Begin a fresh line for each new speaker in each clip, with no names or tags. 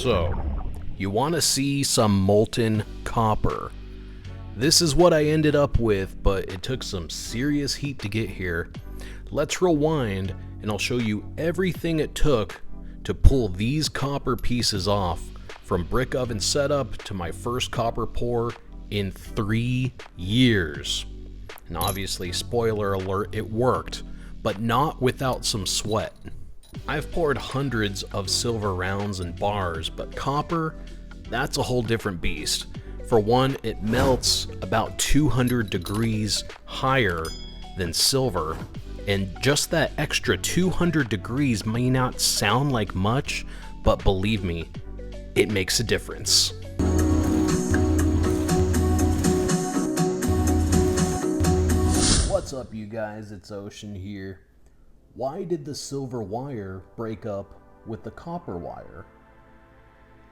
So, you want to see some molten copper. This is what I ended up with, but it took some serious heat to get here. Let's rewind and I'll show you everything it took to pull these copper pieces off, from brick oven setup to my first copper pour in 3 years. And obviously, spoiler alert, it worked, but not without some sweat. I've poured hundreds of silver rounds and bars, but copper, that's a whole different beast. For one, it melts about 200 degrees higher than silver, and just that extra 200 degrees may not sound like much, but believe me, it makes a difference. What's up, you guys? It's Ocean here. Why did the silver wire break up with the copper wire?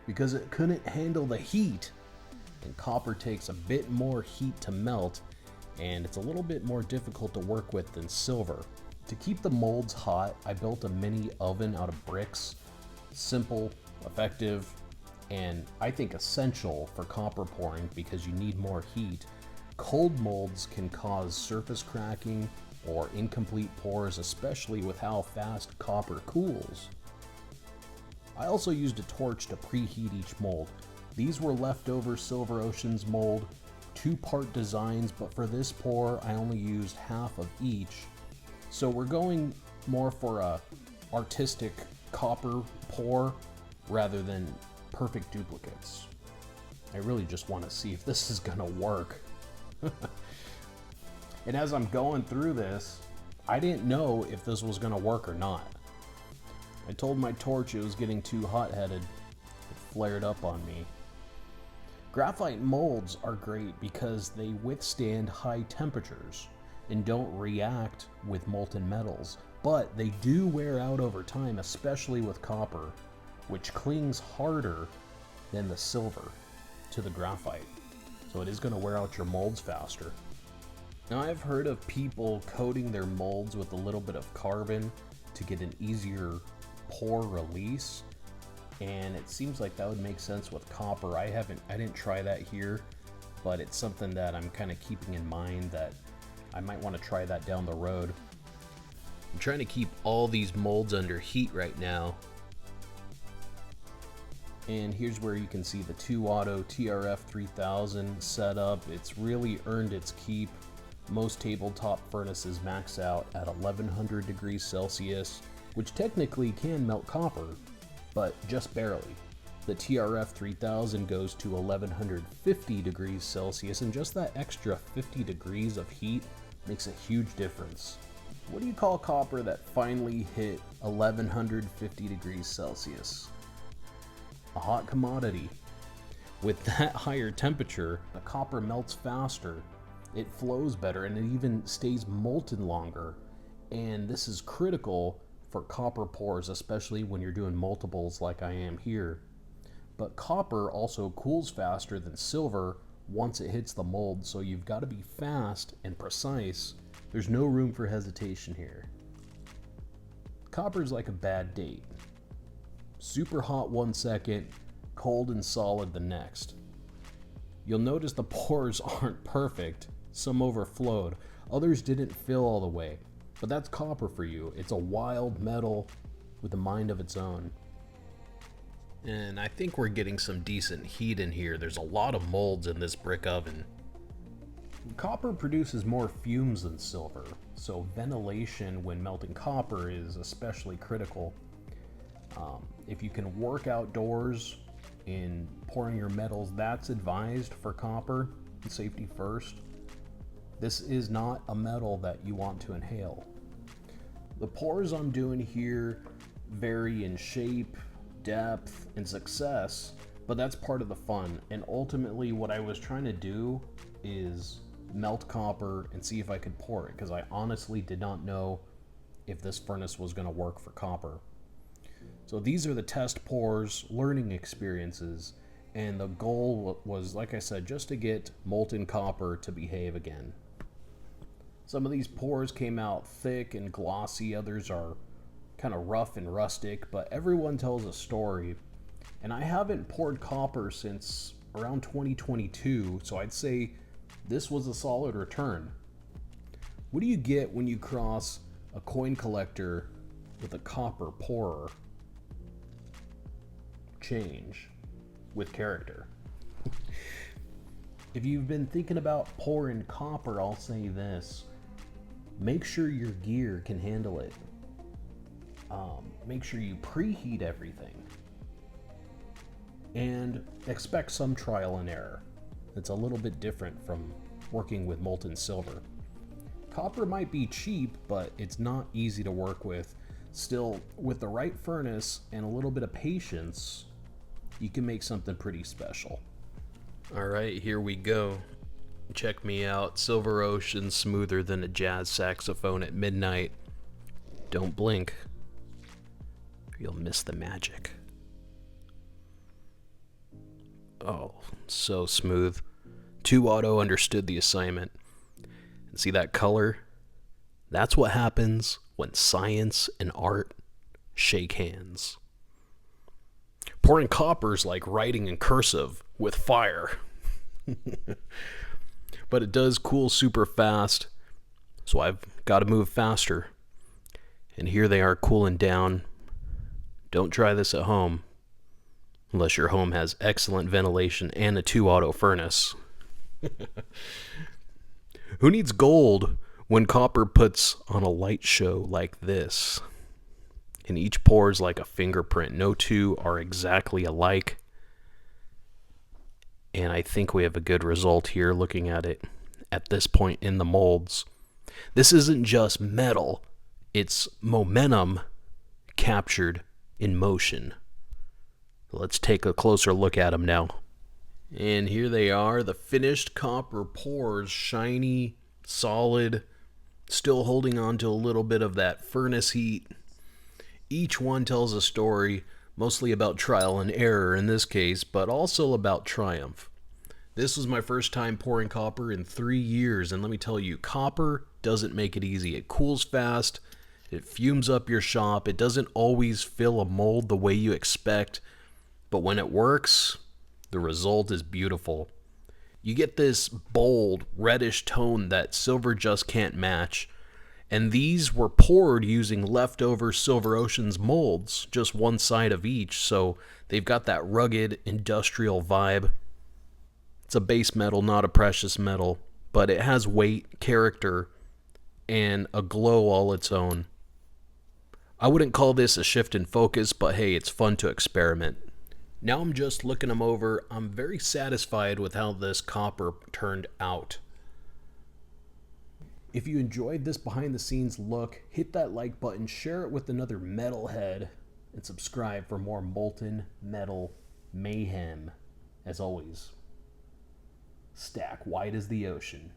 Because it couldn't handle the heat, and copper takes a bit more heat to melt, and it's a little bit more difficult to work with than silver. To keep the molds hot, I built a mini oven out of bricks. Simple, effective, and I think essential for copper pouring because you need more heat. Cold molds can cause surface cracking or incomplete pours, especially with how fast copper cools. I also used a torch to preheat each mold. These were leftover Silver Ocean's mold, 2-part designs, but for this pour I only used half of each. So we're going more for a artistic copper pour rather than perfect duplicates. I really just want to see if this is gonna work. And as I'm going through this, I didn't know if this was gonna work or not. I told my torch it was getting too hot-headed. It flared up on me. Graphite molds are great because they withstand high temperatures and don't react with molten metals, but they do wear out over time, especially with copper, which clings harder than the silver to the graphite. So it is going to wear out your molds faster. Now, I've heard of people coating their molds with a little bit of carbon to get an easier pour release, and it seems like that would make sense with copper. I didn't try that here, but it's something that I'm kind of keeping in mind that I might want to try that down the road. I'm trying to keep all these molds under heat right now. And here's where you can see the ToAuto TRF3000 setup. It's really earned its keep. Most tabletop furnaces max out at 1100 degrees Celsius, which technically can melt copper, but just barely. The TRF3000 goes to 1150 degrees Celsius, and just that extra 50 degrees of heat makes a huge difference. What do you call copper that finally hit 1150 degrees Celsius? A hot commodity. With that higher temperature, the copper melts faster, it flows better, and it even stays molten longer. And this is critical for copper pours, especially when you're doing multiples like I am here. But copper also cools faster than silver once it hits the mold, so you've got to be fast and precise. There's no room for hesitation here. Copper's like a bad date. Super hot 1 second, cold and solid the next. You'll notice the pours aren't perfect. Some overflowed, others didn't fill all the way. But that's copper for you. It's a wild metal with a mind of its own. And I think we're getting some decent heat in here. There's a lot of molds in this brick oven. Copper produces more fumes than silver, so ventilation when melting copper is especially critical. If you can work outdoors in pouring your metals, that's advised for copper. Safety first. This is not a metal that you want to inhale. The pours I'm doing here vary in shape, depth, and success, but that's part of the fun. And ultimately what I was trying to do is melt copper and see if I could pour it, because I honestly did not know if this furnace was going to work for copper. So these are the test pours, learning experiences, and the goal was, like I said, just to get molten copper to behave again. Some of these pours came out thick and glossy, others are kind of rough and rustic, but everyone tells a story. And I haven't poured copper since around 2022, so I'd say this was a solid return. What do you get when you cross a coin collector with a copper pourer? Change with character. If you've been thinking about pouring copper, I'll say this. Make sure your gear can handle it. Make sure you preheat everything. And expect some trial and error. It's a little bit different from working with molten silver. Copper might be cheap, but it's not easy to work with. Still, with the right furnace and a little bit of patience, you can make something pretty special. Alright, here we go. Check me out. Silver Ocean, smoother than a jazz saxophone at midnight. Don't blink, or you'll miss the magic. Oh, so smooth. ToAuto understood the assignment. And see that color? That's what happens when science and art shake hands. Pouring copper's like writing in cursive with fire. But it does cool super fast, so I've got to move faster. And here they are cooling down. Don't try this at home, unless your home has excellent ventilation and a ToAuto furnace. Who needs gold when copper puts on a light show like this? And each pour is like a fingerprint. No two are exactly alike. And I think we have a good result here looking at it at this point in the molds. This isn't just metal, it's momentum captured in motion. Let's take a closer look at them now. And here they are, the finished copper pours, shiny, solid, still holding on to a little bit of that furnace heat. Each one tells a story, mostly about trial and error in this case, but also about triumph. This was my first time pouring copper in 3 years, and let me tell you, copper doesn't make it easy. It cools fast, it fumes up your shop, it doesn't always fill a mold the way you expect, but when it works, the result is beautiful. You get this bold, reddish tone that silver just can't match. And these were poured using leftover Silver Ocean's molds, just one side of each, so they've got that rugged, industrial vibe. It's a base metal, not a precious metal, but it has weight, character, and a glow all its own. I wouldn't call this a shift in focus, but hey, it's fun to experiment. Now I'm just looking them over. I'm very satisfied with how this copper turned out. If you enjoyed this behind the scenes look, hit that like button, share it with another metalhead, and subscribe for more molten metal mayhem. As always, stack wide as the ocean.